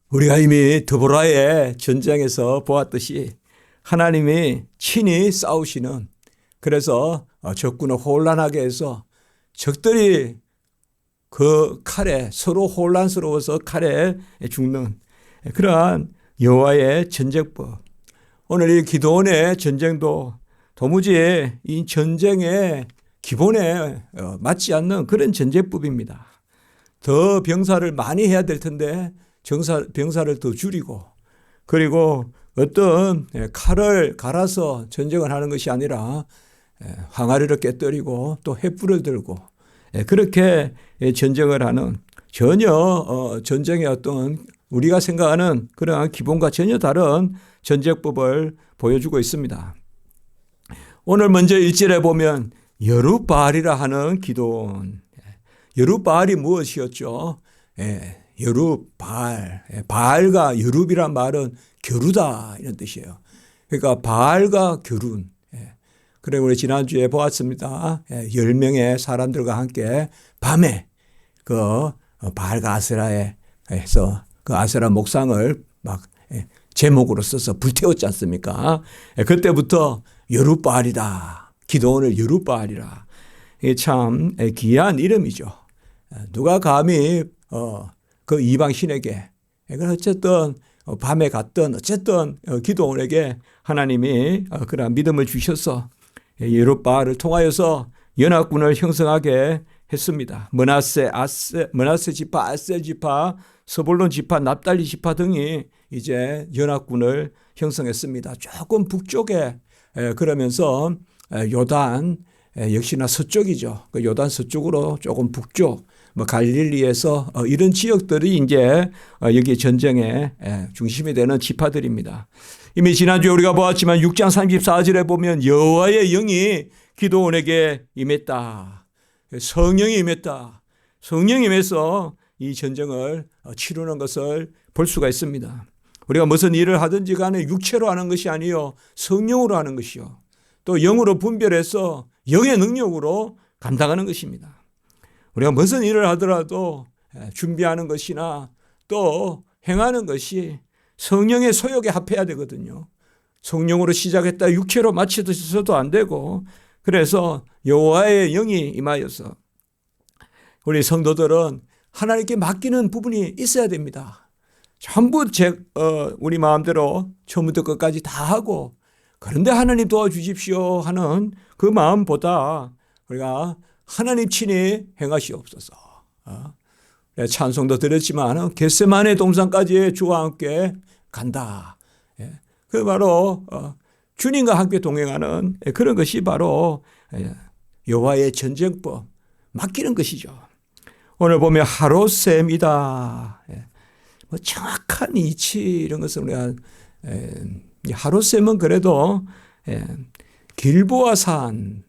우리가 이미 드보라의 전쟁에서 보았듯이 하나님이 친히 싸우시는, 그래서 적군을 혼란하게 해서 적들이 그 칼에 서로 혼란스러워서 칼에 죽는 그러한 여호와의 전쟁법. 오늘 이 기드온의 전쟁도 도무지 이 전쟁의 기본에 맞지 않는 그런 전쟁법입니다. 더 병사를 많이 해야 될 텐데 병사를 더 줄이고, 그리고 어떤 칼을 갈아서 전쟁을 하는 것이 아니라 항아리를 깨뜨리고 또 횃불을 들고 그렇게 전쟁을 하는, 전혀 전쟁의 어떤 우리가 생각하는 그러한 기본과 전혀 다른 전쟁법을 보여주고 있습니다. 오늘 먼저 1절에 보면 여룻바알이라 하는 기드온. 여룻바알이 무엇이었죠? 여룻바알. 바알과 여룻이란 말은 겨루다 이런 뜻이에요. 그러니까 바알과 겨룬. 그리고 우리 지난주에 보았습니다. 10명의 사람들과 함께 밤에 그 바알과 아세라에서 그 아세라 목상을 막 제목으로 써서 불태웠지 않습니까? 그때부터 여룻바알이다. 기드온을 여룻바알이라. 이게 참 귀한 이름이죠. 누가 감히 그 이방 신에게, 어쨌든 밤에 갔던 어쨌든 기드온에게 하나님이 그런 믿음을 주셔서 여룻바알을 통하여서 연합군을 형성하게 했습니다. 머나세 지파, 아셀 지파, 스불론 지파, 납달리 지파 등이 이제 연합군을 형성했습니다. 조금 북쪽에, 그러면서 요단 역시나 서쪽이죠. 그 요단 서쪽으로 조금 북쪽, 갈릴리에서 이런 지역들이 이제 여기 전쟁의 중심이 되는 지파들입니다. 이미 지난주에 우리가 보았지만 6장 34절에 보면 여호와의 영이 기드온에게 임했다. 성령이 임했다. 성령이 임해서 이 전쟁을 치르는 것을 볼 수가 있습니다. 우리가 무슨 일을 하든지 간에 육체로 하는 것이 아니요 성령으로 하는 것이요 또 영으로 분별해서 영의 능력으로 감당하는 것입니다. 우리가 무슨 일을 하더라도 준비하는 것이나 또 행하는 것이 성령의 소욕에 합해야 되거든요. 성령으로 시작했다 육체로 마치셔도 안 되고, 그래서 여호와의 영이 임하여서 우리 성도들은 하나님께 맡기는 부분이 있어야 됩니다. 전부 우리 마음대로 처음부터 끝까지 다 하고, 그런데 하나님 도와주십시오 하는 그 마음보다 우리가 하나님 친히 행하시옵소서. 찬송도 들었지만 겟세마네 동산까지 주와 함께 간다. 그 바로 주님과 함께 동행하는 그런 것이 바로 여호와의 전쟁법, 맡기는 것이죠. 오늘 보면 하롯셈이다. 정확한 이치 이런 것을 우리가 하롯셈은 그래도 길보아산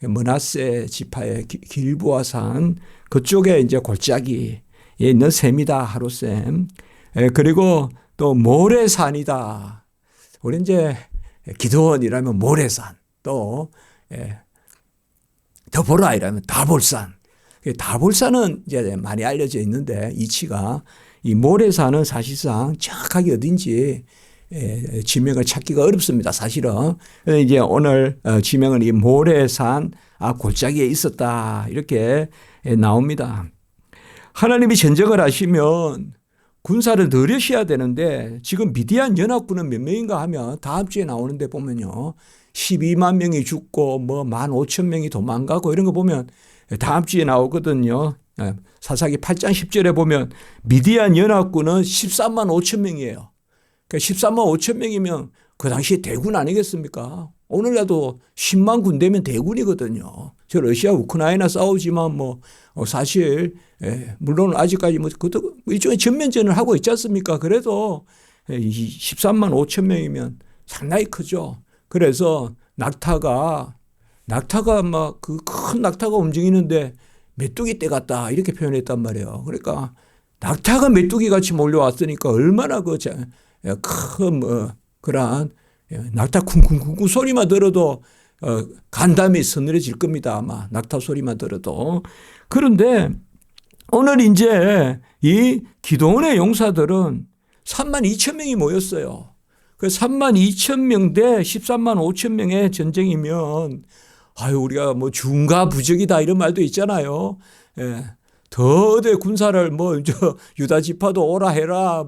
므낫세 지파의 길보아산 그쪽에 이제 골짜기에 있는 셈이다. 하롯셈. 그리고 또 모레산이다. 우리 이제 기드온이라면 모레산, 또 드보라이라면 다볼산. 다볼산은 이제 많이 알려져 있는데 이치가, 이 모레산은 사실상 정확하게 어딘지 지명을 찾기가 어렵습니다. 사실은. 이제 오늘 지명은 이 모레산 골짜기에 있었다 이렇게 나옵니다. 하나님이 전쟁을 하시면 군사를 늘리셔야 되는데 지금 미디안 연합군은 몇 명인가 하면 다음 주에 나오는데 보면요 12만 명이 죽고 15,000명이 도망가고 이런 거 보면 다음 주에 나오거든요. 사사기 8장 10절에 보면 미디안 연합군은 13만 5천 명이에요. 그러니까 13만 5천 명이면 그 당시에 대군 아니겠습니까? 오늘날도 10만 군대면 대군이거든요. 저 러시아 우크라이나 싸우지만 사실 물론 아직까지 그것도 일종의 전면전을 하고 있지 않습니까? 그래도 13만 5천 명이면 상당히 크죠. 그래서 낙타가 막 그 큰 낙타가 움직이는데 메뚜기 떼 같다 이렇게 표현했단 말이에요. 그러니까 낙타가 메뚜기 같이 몰려왔으니까 얼마나 큰 그러한 낙타 쿵쿵쿵쿵 소리만 들어도 간담이 서늘해질 겁니다. 아마 낙타 소리만 들어도. 그런데 오늘 이제 이 기도원의 용사들은 3만 2천 명이 모였어요. 그 3만 2천 명 대 13만 5천 명의 전쟁이면 아유 우리가 뭐 중가부적이다 이런 말도 있잖아요. 예. 더대 군사를 유다 지파도 오라 해라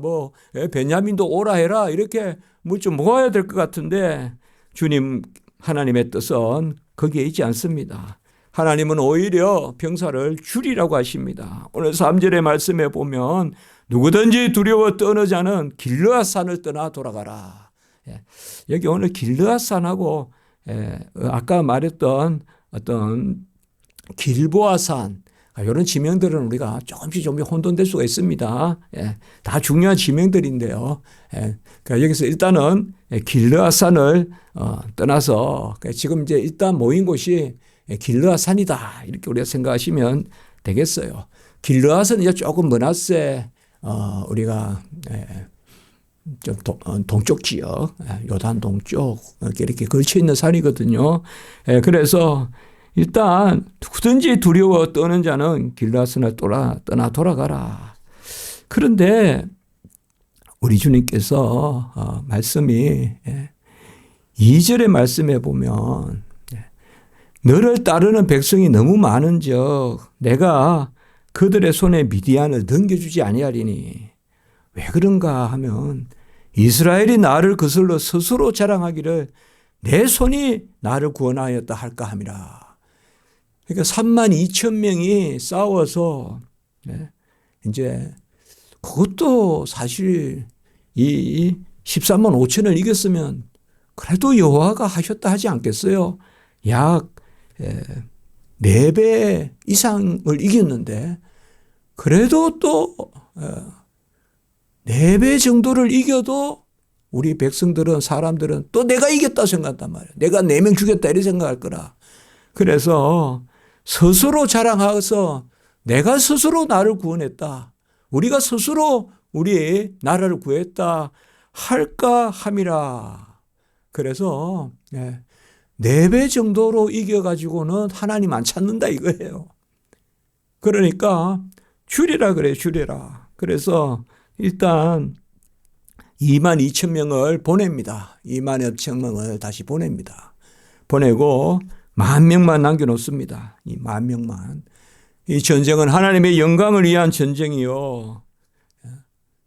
베냐민도 오라 해라 이렇게 좀 모아야 될 것 같은데 주님 하나님의 뜻은 거기에 있지 않습니다. 하나님은 오히려 병사를 줄이라고 하십니다. 오늘 3절의 말씀에 보면 누구든지 두려워 떠는 자는 길르앗 산을 떠나 돌아가라. 여기 오늘 길르앗 산하고 아까 말했던 어떤 길보아 산 이런 지명들은 우리가 조금씩 혼돈될 수가 있습니다. 다 중요한 지명들인데요. 그러니까 여기서 일단은 길르앗 산을 떠나서 지금 이제 일단 모인 곳이 길르앗 산이다 이렇게 우리가 생각하시면 되겠어요. 길르앗은 이제 조금 머나세 우리가 좀 동쪽 지역, 요단 동쪽 이렇게 걸쳐 있는 산이거든요. 그래서 일단 누구든지 두려워 떠는 자는 길르앗을 떠나 돌아가라. 그런데 우리 주님께서 말씀이 2절의 말씀에 보면 너를 따르는 백성이 너무 많은즉 내가 그들의 손에 미디안을 넘겨주지 아니하리니 왜 그런가 하면 이스라엘이 나를 거슬러 스스로 자랑하기를 내 손이 나를 구원하였다 할까 함이라. 그러니까 3만 2천 명이 싸워서 이제 그것도 사실 이 13만 5천을 이겼으면 그래도 여호와가 하셨다 하지 않겠어요? 약 4배 이상을 이겼는데 그래도 또 4배 정도를 이겨도 우리 백성들은 사람들은 또 내가 이겼다 생각한단 말이에요. 내가 4명 죽였다 이렇게 생각할 거라. 그래서 스스로 자랑하여서 내가 스스로 나를 구원했다. 우리가 스스로 우리 나라를 구했다 할까 함이라. 그래서 4배 정도로 이겨가지고는 하나님 안 찾는다 이거예요. 그러니까 줄이라 그래 줄이라. 그래서 일단 2만 2천 명을 보냅니다. 2만 2천 명을 다시 보냅니다. 보내고 10,000명만 남겨놓습니다. 이 10,000명만. 이 전쟁은 하나님의 영광을 위한 전쟁이요.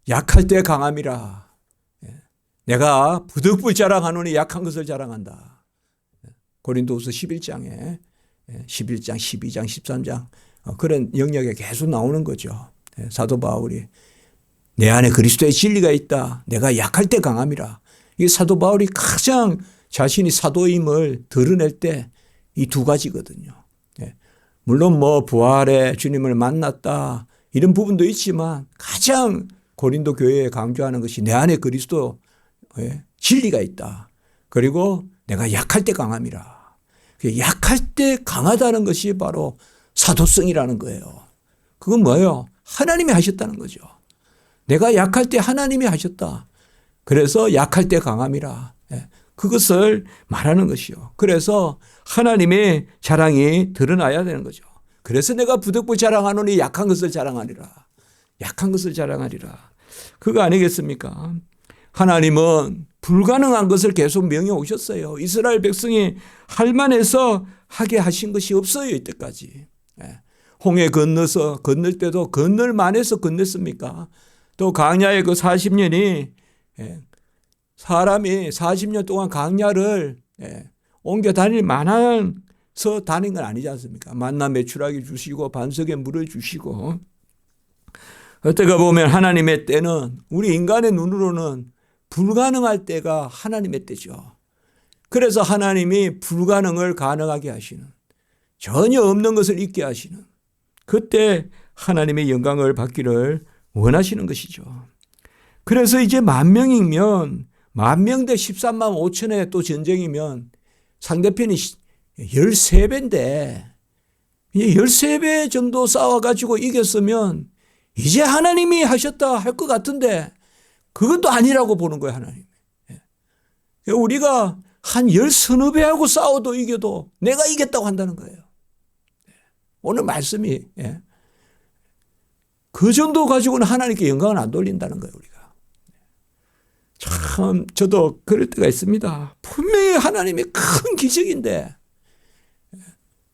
약할 때 강함이라. 내가 부득불 자랑하노니 약한 것을 자랑한다. 고린도후서 11장에 11장, 12장, 13장 그런 영역에 계속 나오는 거죠. 사도 바울이 내 안에 그리스도의 진리가 있다. 내가 약할 때 강함이라. 이 사도 바울이 가장 자신이 사도임을 드러낼 때 이 두 가지거든요. 물론 부활에 주님을 만났다 이런 부분도 있지만 가장 고린도 교회에 강조하는 것이 내 안에 그리스도의 진리가 있다. 그리고 내가 약할 때 강함이라. 약할 때 강하다는 것이 바로 사도성이라는 거예요. 그건 뭐예요? 하나님이 하셨다는 거죠. 내가 약할 때 하나님이 하셨다. 그래서 약할 때 강함이라. 그것을 말하는 것이요. 그래서 하나님의 자랑이 드러나야 되는 거죠. 그래서 내가 부득불 자랑하노니 약한 것을 자랑하리라. 약한 것을 자랑하리라. 그거 아니겠습니까? 하나님은 불가능한 것을 계속 명해 오셨어요. 이스라엘 백성이 할 만해서 하게 하신 것이 없어요. 이때까지. 홍해 건너서 건널 때도 건널 만해서 건넜습니까? 또 광야의 그 40년이 사람이 40년 동안 광야를 옮겨 다닐 만해서 다닌 건 아니지 않습니까? 만나 매출하게 주시고 반석에 물을 주시고 어떻게 보면 하나님의 때는 우리 인간의 눈으로는 불가능할 때가 하나님의 때죠. 그래서 하나님이 불가능을 가능하게 하시는 전혀 없는 것을 있게 하시는 그때 하나님의 영광을 받기를 원하시는 것이죠. 그래서 이제 10,000명이면 10,000명 대 13만 5천의 또 전쟁이면 상대편이 13배인데 13배 정도 싸워가지고 이겼으면 이제 하나님이 하셨다 할 것 같은데 그건 또 아니라고 보는 거예요. 하나님. 우리가 한 10서너 배하고 싸워도 이겨도 내가 이겼다고 한다는 거예요. 오늘 말씀이 그 정도 가지고는 하나님께 영광을 안 돌린다는 거예요, 우리가. 참, 저도 그럴 때가 있습니다. 분명히 하나님의 큰 기적인데,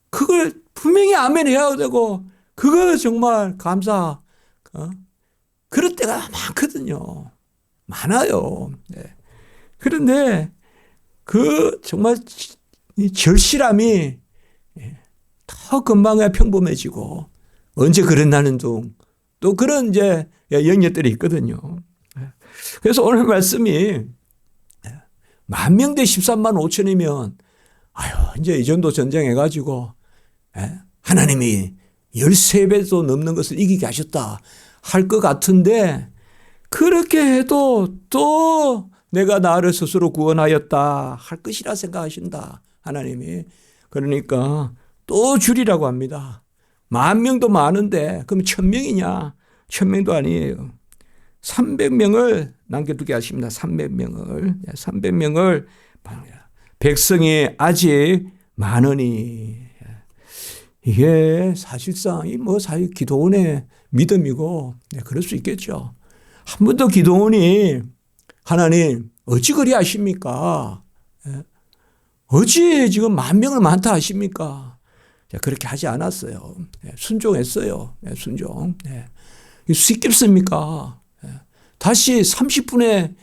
그걸 분명히 아멘 해야 되고, 그거 정말 그럴 때가 많거든요. 많아요. 네. 그런데 그 정말 이 절실함이 더 금방 평범해지고, 언제 그랬나는 둥, 또 그런 이제 영역들이 있거든요. 그래서 오늘 말씀이 10,000명 대 13만 5천이면 이제 이 정도 전쟁해가지고 하나님이 13배도 넘는 것을 이기게 하셨다 할 것 같은데, 그렇게 해도 또 내가 나를 스스로 구원하였다 할 것이라 생각하신다, 하나님이. 그러니까 또 줄이라고 합니다. 10,000명도 많은데 그럼 1,000명이냐? 1,000명도 아니에요. 300명을 남겨두게 하십니다. 300명을 백성이 아직 많으니. 이게 사실상 사실 기도원의 믿음이고, 그럴 수 있겠죠. 한 번 더 기도원이 하나님 어찌 그리 하십니까? 어찌 지금 10,000명을 많다 하십니까? 그렇게 하지 않았어요. 순종했어요. 순종. 쉽겠습니까? 다시 30분에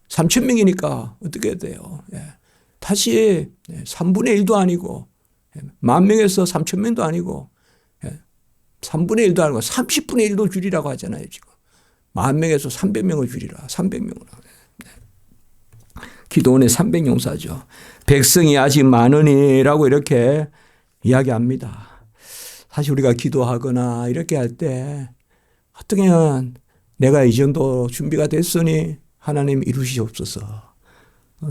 3,000명이니까 어떻게 해야 돼요? 다시 3분의 1도 아니고 10,000명에서 3,000명도 아니고 3분의 1도 아니고 30분의 1도 줄이라고 하잖아요. 지금 10,000명에서 300명을 줄이라. 300명으로. 기도원의 300용사죠. 백성이 아직 많으니라고 이렇게 이야기합니다. 사실 우리가 기도하거나 이렇게 할 때 어떻게 하면 내가 이 정도 준비가 됐으니 하나님 이루시옵소서.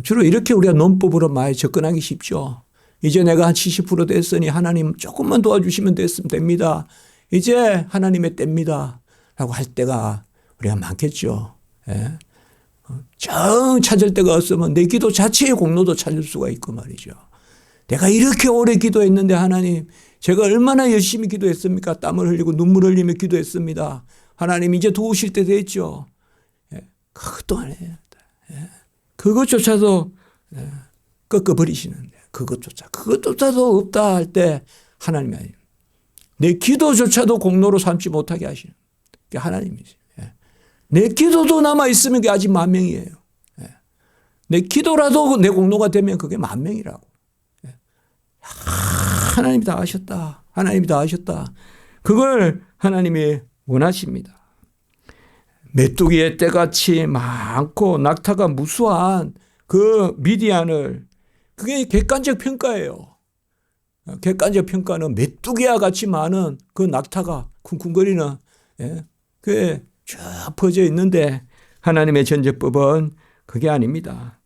주로 이렇게 우리가 논법으로 많이 접근하기 쉽죠. 이제 내가 한 70% 됐으니 하나님 조금만 도와주시면 됩니다. 이제 하나님의 때입니다. 라고 할 때가 우리가 많겠죠. 정 찾을 때가 없으면 내 기도 자체의 공로도 찾을 수가 있고 말이죠. 내가 이렇게 오래 기도했는데 하나님, 제가 얼마나 열심히 기도했습니까? 땀을 흘리고 눈물 흘리며 기도했습니다. 하나님 이제 도우실 때 됐죠. 그것도 안 해요. 그것조차도 꺾어버리시는데, 그것조차도 없다 할 때 하나님이 아니에요. 내 기도조차도 공로로 삼지 못하게 하시는 게 하나님이죠. 내 기도도 남아있으면 그게 아직 10,000명이에요. 내 기도라도 내 공로가 되면 그게 10,000명이라고. 하나님이 다 하셨다. 하나님이 다 하셨다. 그걸 하나님이 원하십니다. 메뚜기의 떼같이 많고 낙타가 무수한 그 미디안을, 그게 객관적 평가예요. 객관적 평가는 메뚜기와 같이 많은 그 낙타가 쿵쿵거리는, 그게 쭉 퍼져 있는데 하나님의 전제법은 그게 아닙니다.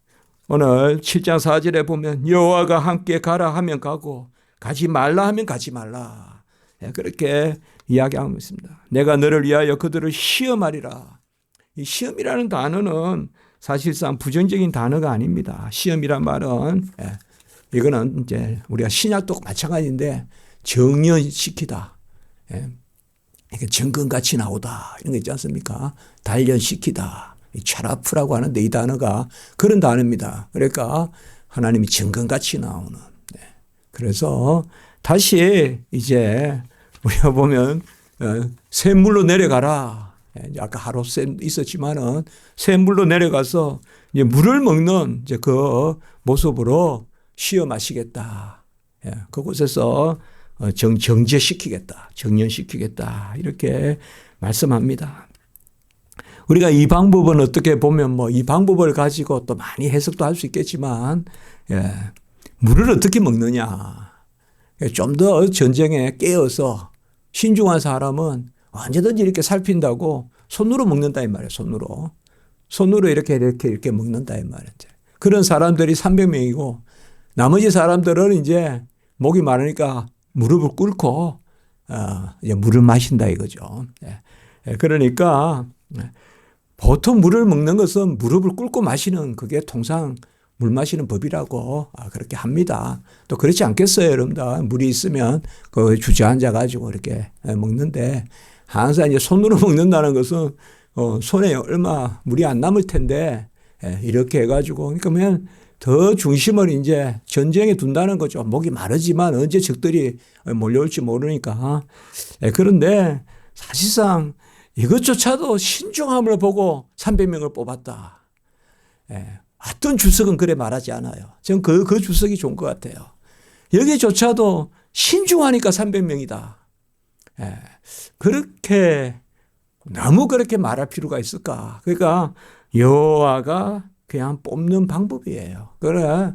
오늘 7장 4절에 보면 여호와가 함께 가라 하면 가고 가지 말라 하면 가지 말라. 그렇게 이야기하고 있습니다. 내가 너를 위하여 그들을 시험하리라. 이 시험이라는 단어는 사실상 부정적인 단어가 아닙니다. 시험이란 말은 이거는 이제 우리가 신약도 마찬가지인데 정연시키다. 이게 정근같이 나오다. 이런 거 있지 않습니까? 단련시키다. 차라프라고 하는데 이 단어가 그런 단어입니다. 그러니까 하나님이 정근같이 나오는. 그래서 다시 이제 우리가 보면 샘물로 내려가라. 아까 하롯샘 있었지만은 샘물로 내려가서 이제 물을 먹는 이제 그 모습으로 시험하시겠다. 그곳에서 정제시키겠다. 정연시키겠다. 이렇게 말씀합니다. 우리가 이 방법은 어떻게 보면 이 방법을 가지고 또 많이 해석도 할 수 있겠지만, 물을 어떻게 먹느냐. 좀 더 전쟁에 깨어서 신중한 사람은 언제든지 이렇게 살핀다고 손으로 먹는다 이 말이에요. 손으로 이렇게 먹는다 이 말이에요. 그런 사람들이 300명이고 나머지 사람들은 이제 목이 마르니까 무릎을 꿇고 이제 물을 마신다 이거죠. 그러니까 보통 물을 먹는 것은 무릎을 꿇고 마시는 그게 통상 물 마시는 법이라고 그렇게 합니다. 또 그렇지 않겠어요, 여러분들? 물이 있으면 그 주저앉아 가지고 이렇게 먹는데 항상 이제 손으로 먹는다는 것은 손에 얼마 물이 안 남을 텐데 이렇게 해가지고 그러니까 그냥 더 중심을 이제 전쟁에 둔다는 거죠. 목이 마르지만 언제 적들이 몰려올지 모르니까. 그런데 사실상 이것조차도 신중함을 보고 300명을 뽑았다. 어떤 주석은 그래 말하지 않아요. 저는 그 주석이 좋은 것 같아요. 여기조차도 신중하니까 300명이다. 그렇게 너무 그렇게 말할 필요가 있을까? 그러니까 여호와가 그냥 뽑는 방법이에요. 그래,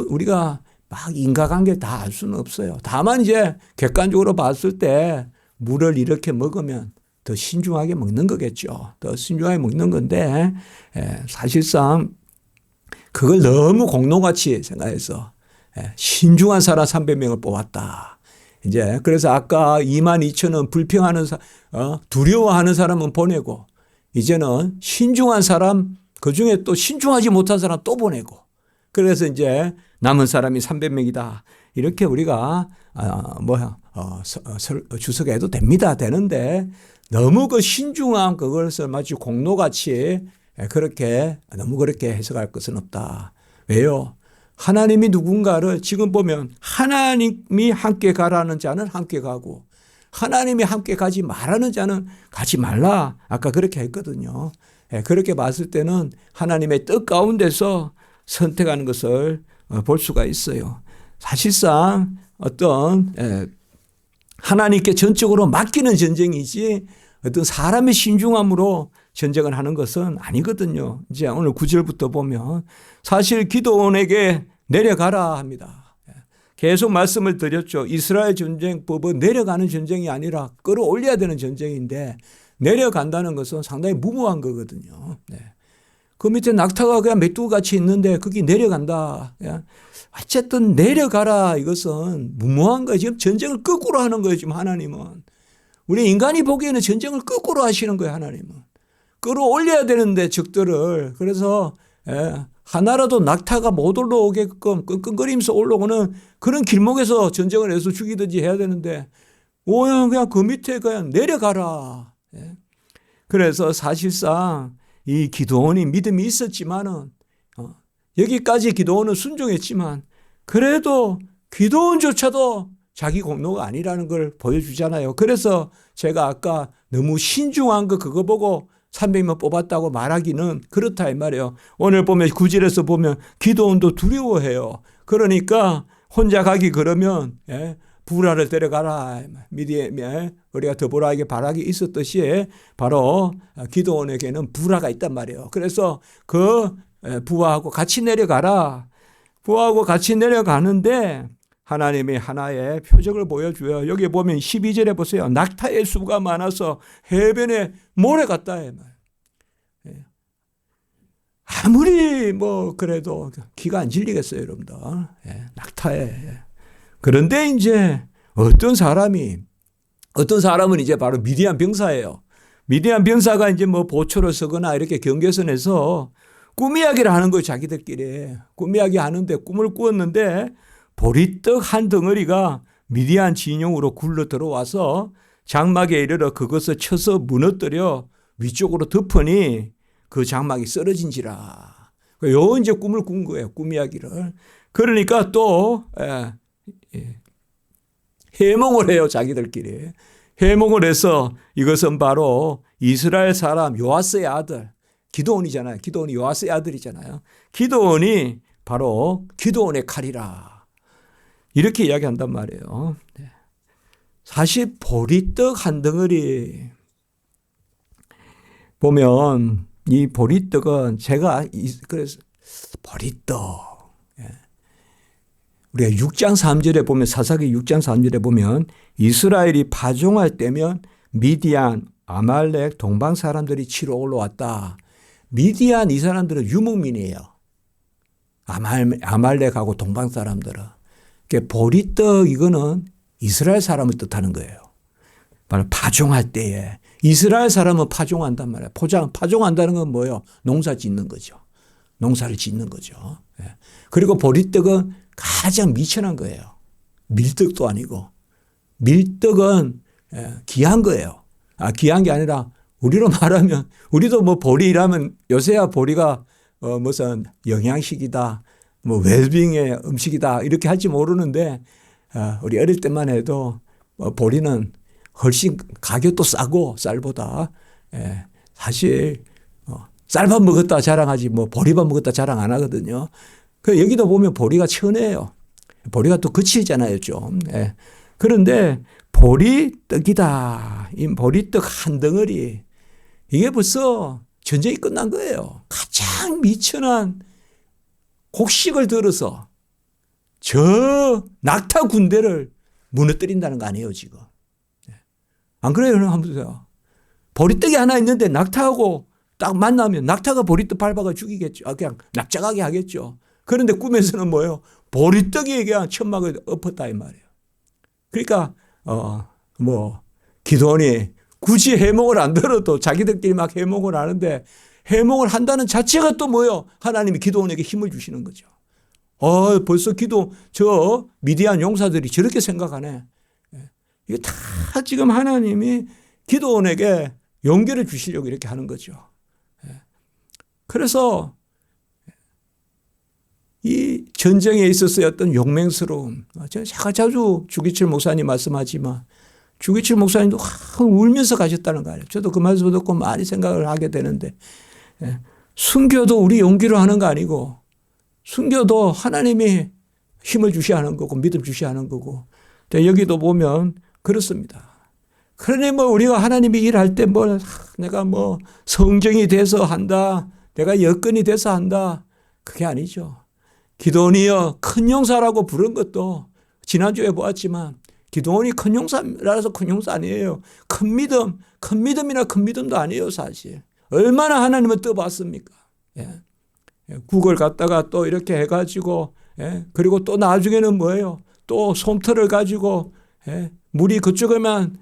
우리가 막 인과관계 다 알 수는 없어요. 다만 이제 객관적으로 봤을 때 물을 이렇게 먹으면 더 신중하게 먹는 거겠죠. 더 신중하게 먹는 건데 사실상 그걸 너무 공로같이 생각해서 신중한 사람 300명을 뽑았다. 이제 그래서 아까 22,000은 불평하는 두려워하는 사람은 보내고 이제는 신중한 사람 그중에 또 신중하지 못한 사람 또 보내고 그래서 이제 남은 사람이 300명이다. 이렇게 우리가 주석해도 됩니다. 되는데 너무 그 신중한 그것을 마치 공로같이 너무 그렇게 해석할 것은 없다. 왜요? 하나님이 누군가를 지금 보면 하나님이 함께 가라는 자는 함께 가고 하나님이 함께 가지 말라는 자는 가지 말라. 아까 그렇게 했거든요. 그렇게 봤을 때는 하나님의 뜻 가운데서 선택하는 것을 볼 수가 있어요. 사실상 어떤 하나님께 전적으로 맡기는 전쟁이지 어떤 사람의 신중함으로 전쟁을 하는 것은 아니거든요. 이제 오늘 9절부터 보면 사실 기드온에게 내려가라 합니다. 계속 말씀을 드렸죠. 이스라엘 전쟁법은 내려가는 전쟁이 아니라 끌어올려야 되는 전쟁인데 내려간다는 것은 상당히 무모한 거거든요. 그 밑에 낙타가 그냥 메뚜기같이 있는데 거기 내려간다. 어쨌든 내려가라 이것은 무모한 거예요. 지금 전쟁을 거꾸로 하는 거예요. 지금 하나님은. 우리 인간이 보기에는 전쟁을 거꾸로 하시는 거예요. 하나님은. 끌어올려야 되는데 적들을. 그래서 하나라도 낙타가 못 올라오게끔 끙끙거리면서 올라오는 그런 길목에서 전쟁을 해서 죽이든지 해야 되는데 그냥 그 밑에 그냥 내려가라. 그래서 사실상 이 기드온이 믿음이 있었지만은 여기까지 기드온은 순종했지만 그래도 기드온조차도 자기 공로가 아니라는 걸 보여주잖아요. 그래서 제가 아까 너무 신중한 그거 보고 300명 뽑았다고 말하기는 그렇다 이 말이에요. 오늘 보면 9절에서 보면 기드온도 두려워해요. 그러니까 혼자 가기 그러면 부라를 데려가라. 미디에 우리가 드보라에게 바락이 있었듯이 바로 기드온에게는 부라가 있단 말이에요. 그래서 그 부하고 같이 내려가라. 부하고 같이 내려가는데 하나님이 하나의 표적을 보여줘요. 여기 보면 12절에 보세요. 낙타의 수가 많아서 해변에 모래 같다. 아무리 그래도 기가 안 질리겠어요, 여러분들. 낙타에. 그런데 이제 어떤 사람은 이제 바로 미디안 병사예요. 미디안 병사가 이제 보초를 서거나 이렇게 경계선에서 꿈 이야기를 하는 거예요, 자기들끼리. 꿈 이야기 하는데 꿈을 꾸었는데 보리떡 한 덩어리가 미디안 진영으로 굴러 들어와서 장막에 이르러 그것을 쳐서 무너뜨려 위쪽으로 덮으니 그 장막이 쓰러진지라. 요 이제 꿈을 꾼 거예요, 꿈 이야기를. 그러니까 또 해몽을 해요, 자기들끼리. 해몽을 해서 이것은 바로 이스라엘 사람 요아스의 아들 기드온이잖아요. 기드온이 요아스의 아들이잖아요. 기드온이 바로 기드온의 칼이라. 이렇게 이야기한단 말이에요. 사실 보리떡 한 덩어리 보면 이 보리떡은 그래서 보리떡 우리가 6장 3절에 보면 사사기 6장 3절에 보면 이스라엘이 파종할 때면 미디안, 아말렉, 동방 사람들이 치러 올라왔다. 미디안 이 사람들은 유목민이에요. 아말렉하고 동방 사람들은. 그러니까 보리떡 이거는 이스라엘 사람을 뜻하는 거예요. 바로 파종할 때에. 이스라엘 사람은 파종한단 말이에요. 파종한다는 건 뭐예요? 농사 짓는 거죠. 농사를 짓는 거죠. 예. 그리고 보리떡은 가장 미천한 거예요. 밀떡도 아니고. 밀떡은 귀한 거예요. 귀한 게 아니라 우리로 말하면 우리도 뭐 보리라면 요새야 보리가 무슨 영양식이다, 뭐 웰빙의 음식이다 이렇게 할지 모르는데 우리 어릴 때만 해도 보리는 훨씬 가격도 싸고 쌀보다 사실 쌀밥 먹었다 자랑하지 뭐 보리밥 먹었다 자랑 안 하거든요. 그 여기도 보면 보리가 천해요. 보리가 또 거칠잖아요 좀. 그런데 보리떡이다. 이 보리떡 한 덩어리 이게 벌써 전쟁이 끝난 거예요. 가장 미천한 곡식을 들어서 저 낙타 군대를 무너뜨린다는 거 아니에요 지금. 안 그래요? 한번 보세요. 보리떡이 하나 있는데 낙타하고 딱 만나면 낙타가 보리떡 밟아가 죽이겠죠. 그냥 납작하게 하겠죠. 그런데 꿈에서는 뭐예요? 보리떡이 그냥 천막을 엎었다 이 말이에요. 그러니까 기도원이 굳이 해몽을 안 들어도 자기들끼리 막 해몽을 하는데 해몽을 한다는 자체가 또 뭐예요? 하나님이 기도원에게 힘을 주시는 거죠. 벌써 저 미디안 용사들이 저렇게 생각하네. 이게 다 지금 하나님이 기도원에게 용기를 주시려고 이렇게 하는 거죠. 그래서 이 전쟁에 있어서의 어떤 용맹스러움. 제가 자주 주기철 목사님 말씀하지만 주기철 목사님도 울면서 가셨다는 거 아니에요. 저도 그 말씀 듣고 많이 생각을 하게 되는데 순교도 우리 용기로 하는 거 아니고 순교도 하나님이 힘을 주셔야 하는 거고 믿음 주셔야 하는 거고 여기도 보면 그렇습니다. 그러니 우리가 하나님이 일할 때 내가 성정이 돼서 한다. 내가 여건이 돼서 한다. 그게 아니죠. 기도원이여 큰 용사라고 부른 것도 지난주에 보았지만 기도원이 큰 용사라서 큰 용사 아니에요. 큰 믿음이나 큰 믿음도 아니에요 사실. 얼마나 하나님을 떠봤습니까. 국을 갖다가 또 이렇게 해가지고 그리고 또 나중에는 뭐예요. 또 솜털을 가지고 물이 그쪽에만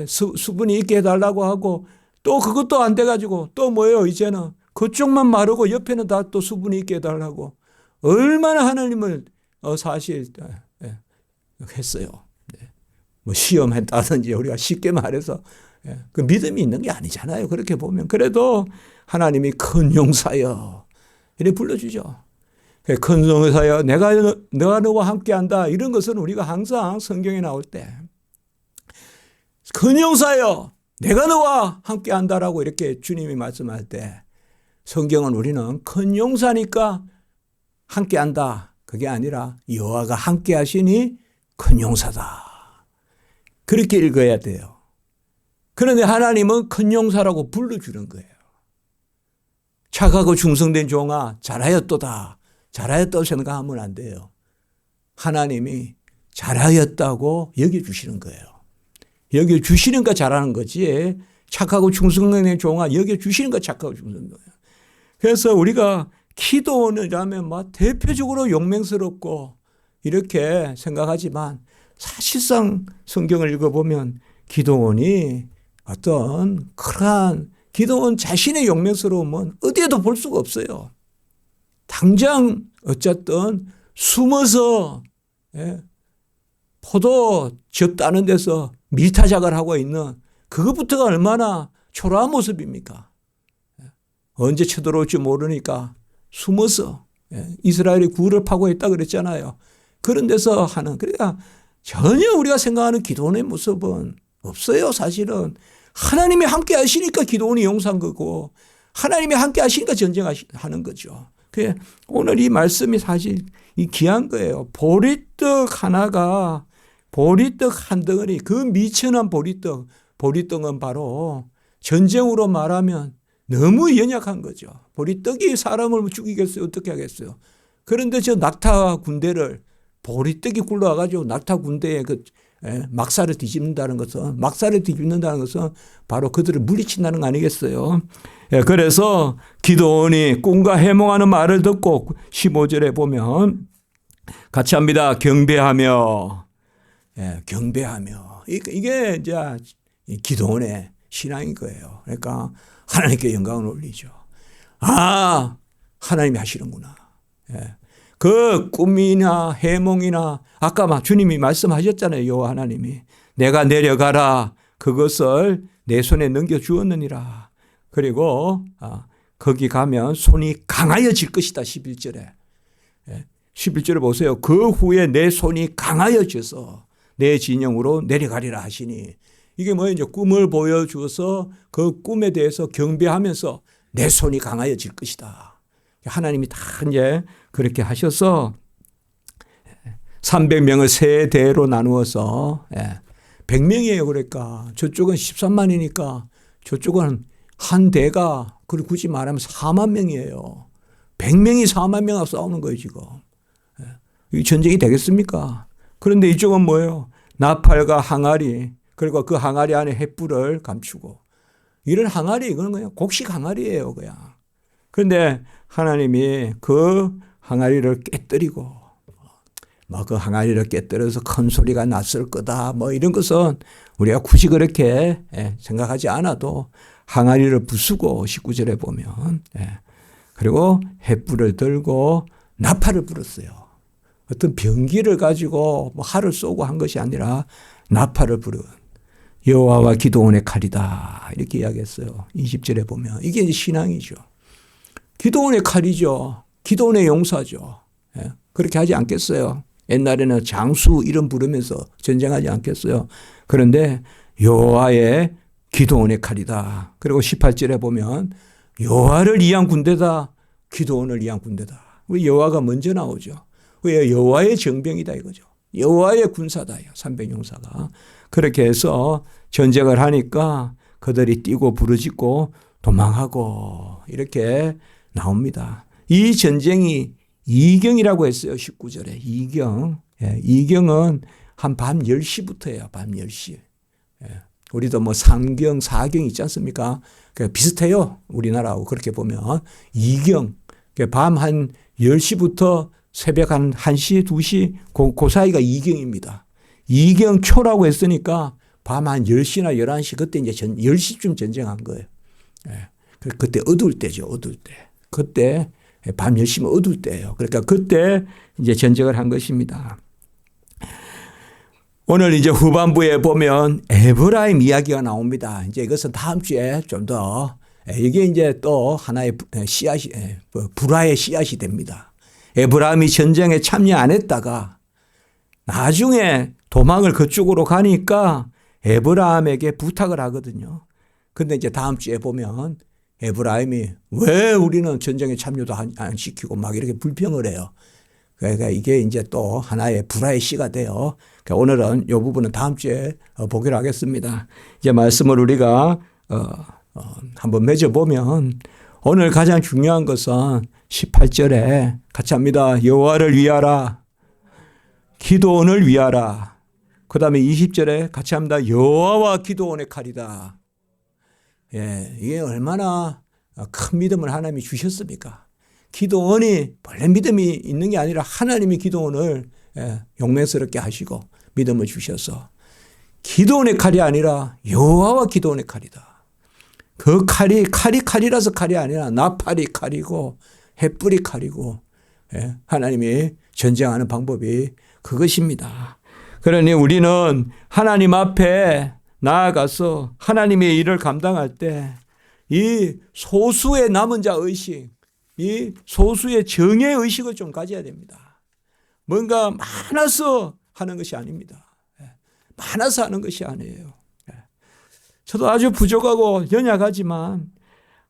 수분이 있게 해달라고 하고 또 그것도 안 돼가지고 또 뭐예요. 이제는 그쪽만 마르고 옆에는 다 또 수분이 있게 해달라고 얼마나 하나님을 사실 했어요. 시험했다든지 우리가 쉽게 말해서 그 믿음이 있는 게 아니잖아요. 그렇게 보면. 그래도 하나님이 큰 용사여 이렇게 불러주죠. 큰 용사여 내가 너와 함께한다. 이런 것은 우리가 항상 성경에 나올 때 큰 용사여 내가 너와 함께한다라고 이렇게 주님이 말씀할 때 성경은 우리는 큰 용사니까 함께한다. 그게 아니라 여호와가 함께하시니 큰 용사다. 그렇게 읽어야 돼요. 그런데 하나님은 큰 용사라고 불러주는 거예요. 착하고 충성된 종아 잘하였도다. 잘하였다고 생각하면 안 돼요. 하나님이 잘하였다고 여겨주시는 거예요. 여겨주시니까 잘하는 거지. 착하고 충성된 종아 여겨주시니까 착하고 충성된 거예요. 그래서 우리가 기도원이라면 대표적으로 용맹스럽고 이렇게 생각하지만 사실상 성경을 읽어보면 기도원이 어떤 그러한 기도원 자신의 용맹스러움은 어디에도 볼 수가 없어요. 당장 어쨌든 숨어서 포도 즙 따는 데서 밀타작을 하고 있는 그것부터가 얼마나 초라한 모습입니까? 언제 쳐들어올지 모르니까 숨어서 이스라엘이 굴을 파고 있다 그랬잖아요. 그런 데서 하는 그러니까 전혀 우리가 생각하는 기도원의 모습은 없어요. 사실은 하나님이 함께 하시니까 기도원이 용서한 거고 하나님이 함께 하시니까 전쟁하는 거죠. 오늘 이 말씀이 사실 이 귀한 거예요. 보리떡 하나가 보리떡 한 덩어리 그 미천한 보리떡은 바로 전쟁으로 말하면 너무 연약한 거죠. 보리떡이 사람을 죽이겠어요? 어떻게 하겠어요? 그런데 저 낙타 군대를 보리떡이 굴러와가지고 낙타 군대에 막사를 뒤집는다는 것은 바로 그들을 물리친다는 거 아니겠어요? 그래서 기도원이 꿈과 해몽하는 말을 듣고 15절에 보면 같이 합니다. 경배하며 이게 이제 기도원의 신앙인 거예요. 그러니까 하나님께 영광을 올리죠. 하나님이 하시는구나. 예. 그 꿈이나 해몽이나 아까 막 주님이 말씀하셨잖아요. 여호와 하나님이 내가 내려가라 그것을 내 손에 넘겨주었느니라. 그리고 거기 가면 손이 강하여질 것이다. 11절에. 11절에 보세요. 그 후에 내 손이 강하여져서 내 진영으로 내려가리라 하시니 이게 뭐예요? 이제 꿈을 보여주어서 그 꿈에 대해서 경배하면서 내 손이 강하여질 것이다. 하나님이 다 이제 그렇게 하셔서 300명을 세 대로 나누어서 100명이에요. 그러니까 저쪽은 13만이니까 저쪽은 한 대가 그리고 굳이 말하면 4만 명이에요. 100명이 4만 명하고 싸우는 거예요 지금. 이 전쟁이 되겠습니까? 그런데 이쪽은 뭐예요? 나팔과 항아리 그리고 그 항아리 안에 횃불을 감추고 이런 항아리 이거는 그냥 곡식 항아리예요 그냥. 그런데 하나님이 그 항아리를 깨뜨리고 그 항아리를 깨뜨려서 큰 소리가 났을 거다 이런 것은 우리가 굳이 그렇게 생각하지 않아도 항아리를 부수고 19절에 보면 그리고 횃불을 들고 나팔을 불었어요. 어떤 병기를 가지고 활을 쏘고 한 것이 아니라 나팔을 부른 여호와와 기드온의 칼이다 이렇게 이야기했어요. 20절에 보면 이게 이제 신앙이죠. 기드온의 칼이죠. 기드온의 용사죠. 그렇게 하지 않겠어요. 옛날에는 장수 이름 부르면서 전쟁하지 않겠어요. 그런데 여호와의 기드온의 칼이다. 그리고 18절에 보면 여호와를 위한 군대다. 기드온을 위한 군대다. 여호와가 먼저 나오죠. 왜 여호와의 정병이다 이거죠. 여호와의 군사다. 300용사가. 그렇게 해서 전쟁을 하니까 그들이 뛰고 부르짖고 도망하고 이렇게 나옵니다. 이 전쟁이 이경이라고 했어요. 19절에. 이경. 이경은 한 밤 10시부터예요. 밤 10시. 우리도 3경, 4경 있지 않습니까? 비슷해요. 우리나라하고 그렇게 보면. 이경. 밤 한 10시부터 새벽 한 1시, 2시 그 사이가 이경입니다. 이경 초라고 했으니까 밤 한 10시나 11시 그때 이제 10시쯤 전쟁한 거예요. 그때 어두울 때죠. 어두울 때. 그때 밤 10시면 어두울 때예요. 그러니까 그때 이제 전쟁을 한 것입니다. 오늘 이제 후반부에 보면 에브라임 이야기가 나옵니다. 이제 이것은 다음 주에 좀 더 이게 이제 또 하나의 씨앗이 불화의 씨앗이 됩니다. 에브라임이 전쟁에 참여 안 했다가 나중에 도망을 그쪽으로 가니까 에브라임에게 부탁을 하거든요. 근데 이제 다음 주에 보면 에브라임이 왜 우리는 전쟁에 참여도 안 시키고 막 이렇게 불평을 해요. 그러니까 이게 이제 또 하나의 불화의 씨가 돼요. 그러니까 오늘은 이 부분은 다음 주에 보기로 하겠습니다. 이제 말씀을 우리가 한번 맺어보면 오늘 가장 중요한 것은 18절에 같이 합니다. 여호와를 위하라. 기드온을 위하라. 그 다음에 20절에 같이 합니다. 여호와와 기드온의 칼이다. 이게 얼마나 큰 믿음을 하나님이 주셨습니까? 기드온이 본래 믿음이 있는 게 아니라 하나님이 기드온을 용맹스럽게 하시고 믿음을 주셔서 기드온의 칼이 아니라 여호와와 기드온의 칼이다. 그 칼이라서 칼이 아니라 나팔이 칼이고 횃불이 칼이고 하나님이 전쟁하는 방법이 그것입니다. 그러니 우리는 하나님 앞에 나아가서 하나님의 일을 감당할 때 이 소수의 남은 자 의식, 이 소수의 정의 의식을 좀 가져야 됩니다. 뭔가 많아서 하는 것이 아닙니다. 많아서 하는 것이 아니에요. 저도 아주 부족하고 연약하지만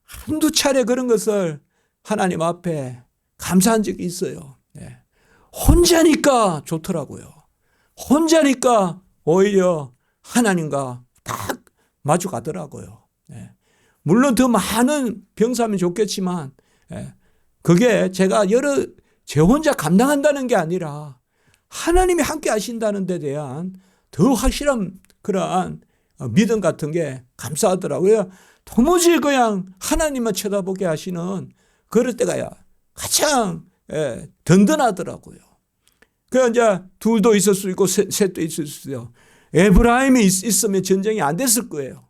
한두 차례 그런 것을 하나님 앞에 감사한 적이 있어요. 혼자니까 좋더라고요. 혼자니까 오히려 하나님과 딱 마주 가더라고요. 물론 더 많은 병사면 좋겠지만 그게 제가 제 혼자 감당한다는 게 아니라 하나님이 함께 하신다는 데 대한 더 확실한 그러한 믿음 같은 게 감사하더라고요. 도무지 그냥 하나님만 쳐다보게 하시는 그럴 때가 가장 든든하더라고요. 그 이제 둘도 있을 수 있고 셋도 있을 수 있어요. 에브라임이 있으면 전쟁이 안 됐을 거예요.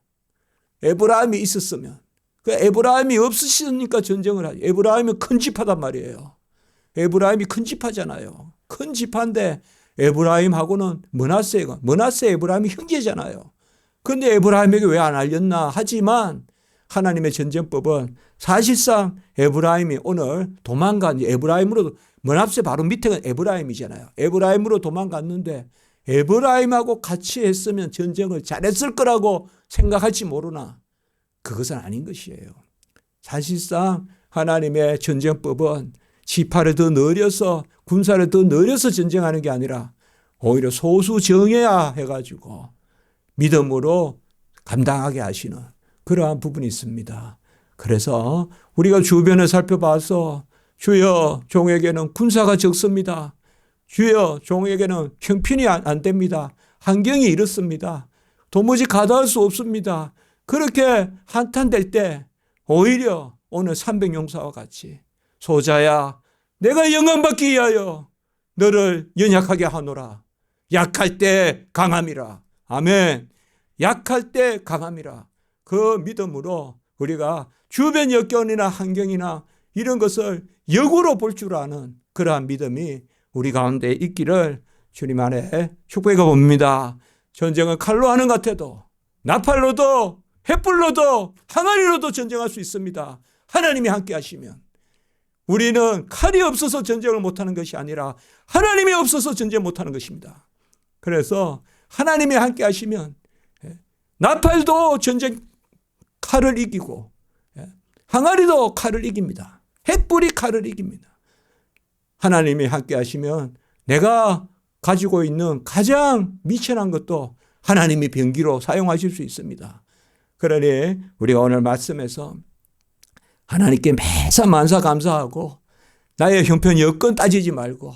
에브라임이 있었으면. 그 에브라임이 없으시니까 전쟁을 하죠. 에브라임이 큰 집하단 말이에요. 에브라임이 큰 집하잖아요. 큰 집한데 에브라임하고는 므낫세가, 므낫세 에브라임이 형제잖아요. 그런데 에브라임에게 왜 안 알렸나 하지만 하나님의 전쟁법은 사실상 에브라임이 오늘 도망간 에브라임으로, 므낫세 바로 밑에가 에브라임이잖아요. 에브라임으로 도망갔는데 에브라임하고 같이 했으면 전쟁을 잘했을 거라고 생각할지 모르나 그것은 아닌 것이에요. 사실상 하나님의 전쟁법은 지파를 더 늘려서, 군사를 더 늘려서 전쟁하는 게 아니라 오히려 소수 정예화 해가지고 믿음으로 감당하게 하시는 그러한 부분이 있습니다. 그래서 우리가 주변을 살펴봐서 주여 종에게는 군사가 적습니다. 주여 종에게는 형편이 안 됩니다. 환경이 이렇습니다. 도무지 가다할 수 없습니다. 그렇게 한탄될 때 오히려 오늘 300용사와 같이 소자야 내가 영광받기 위하여 너를 연약하게 하노라. 약할 때 강함이라. 아멘. 약할 때 강함이라. 그 믿음으로 우리가 주변 여건이나 환경이나 이런 것을 역으로 볼 줄 아는 그러한 믿음이 우리 가운데 있기를 주님 안에 축복해 봅니다. 전쟁은 칼로 하는 것 같아도 나팔로도 횃불로도 항아리로도 전쟁할 수 있습니다. 하나님이 함께 하시면. 우리는 칼이 없어서 전쟁을 못하는 것이 아니라 하나님이 없어서 전쟁 못하는 것입니다. 그래서 하나님이 함께 하시면 나팔도 전쟁 칼을 이기고 항아리도 칼을 이깁니다. 횃불이 칼을 이깁니다. 하나님이 함께 하시면 내가 가지고 있는 가장 미천한 것도 하나님이 병기로 사용하실 수 있습니다. 그러니 우리가 오늘 말씀에서 하나님께 매사 만사 감사하고 나의 형편 여건 따지지 말고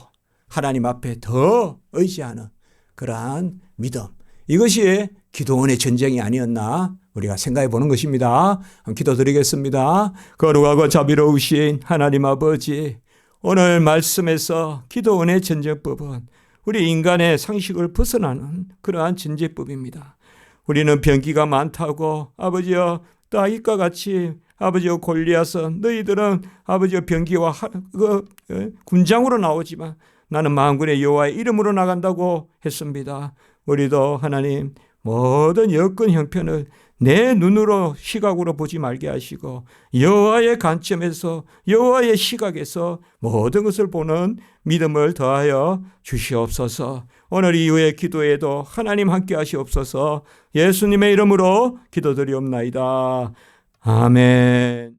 하나님 앞에 더 의지하는 그러한 믿음, 이것이 기도원의 전쟁이 아니었나 우리가 생각해 보는 것입니다. 기도드리겠습니다. 거룩하고 자비로우신 하나님 아버지, 오늘 말씀에서 기도원의 전쟁법은 우리 인간의 상식을 벗어나는 그러한 전쟁법입니다. 우리는 병기가 많다고 아버지여 다윗과 같이 아버지여 골리앗은 너희들은 아버지여 병기와 군장으로 나오지만 나는 만군의 여호와의 이름으로 나간다고 했습니다. 우리도 하나님 모든 여건 형편을 내 눈으로 시각으로 보지 말게 하시고 여호와의 관점에서 여호와의 시각에서 모든 것을 보는 믿음을 더하여 주시옵소서. 오늘 이후의 기도에도 하나님 함께 하시옵소서. 예수님의 이름으로 기도드리옵나이다. 아멘.